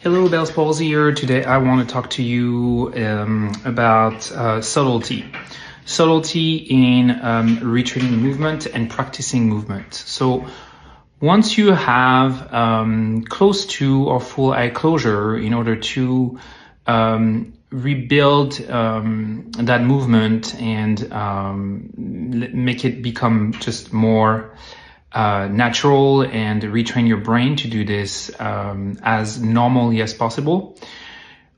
Hello, Palsy here. Today I want to talk to you about subtlety. Subtlety in retraining movement and practicing movement. So once you have close to or full eye closure in order to rebuild that movement and make it become just more natural and retrain your brain to do this as normally as possible.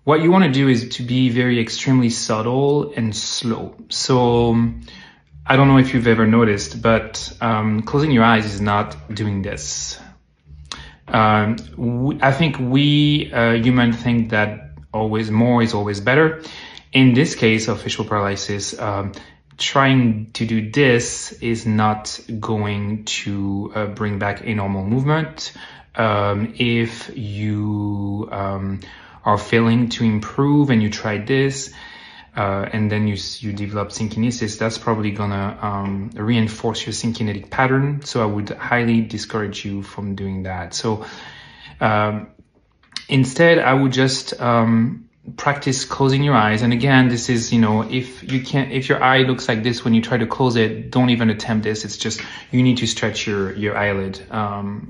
What you want to do is to be very extremely subtle and slow. So I don't know if you've ever noticed, but closing your eyes is not doing this. I think we humans think that always more is always better. In this case of facial paralysis, trying to do this is not going to bring back a normal movement. If you are failing to improve and you try this, and then you develop synkinesis, that's probably gonna reinforce your synkinetic pattern. So I would highly discourage you from doing that. So instead, I would just practice closing your eyes. And again, this is, if your eye looks like this when you try to close it, don't even attempt this. It's just, you need to stretch your eyelid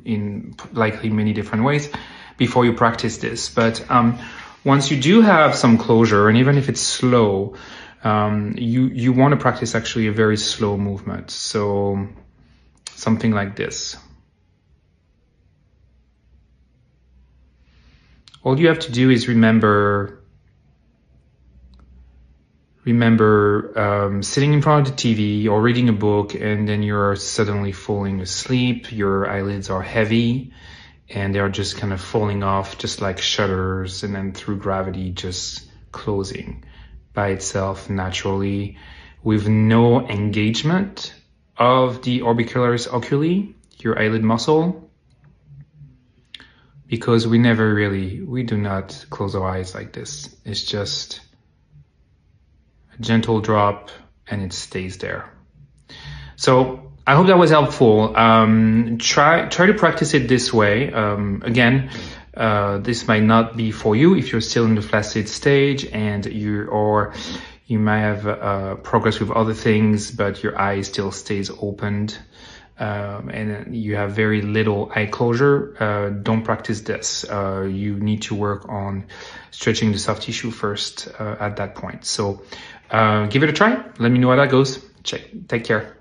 in likely many different ways before you practice this. But once you do have some closure, and even if it's slow, you want to practice actually a very slow movement. So something like this. All you have to do is remember sitting in front of the TV or reading a book, and then you're suddenly falling asleep. Your eyelids are heavy and they're just kind of falling off, just like shutters, and then through gravity just closing by itself naturally with no engagement of the orbicularis oculi, your eyelid muscle. Because we do not close our eyes like this. It's just a gentle drop and it stays there. So I hope that was helpful. Try to practice it this way. Again, this might not be for you if you're still in the flaccid stage and you might have progress with other things, but your eye still stays opened. And you have very little eye closure. Don't practice this. You need to work on stretching the soft tissue first at that point. So give it a try. Let me know how that goes. Take care.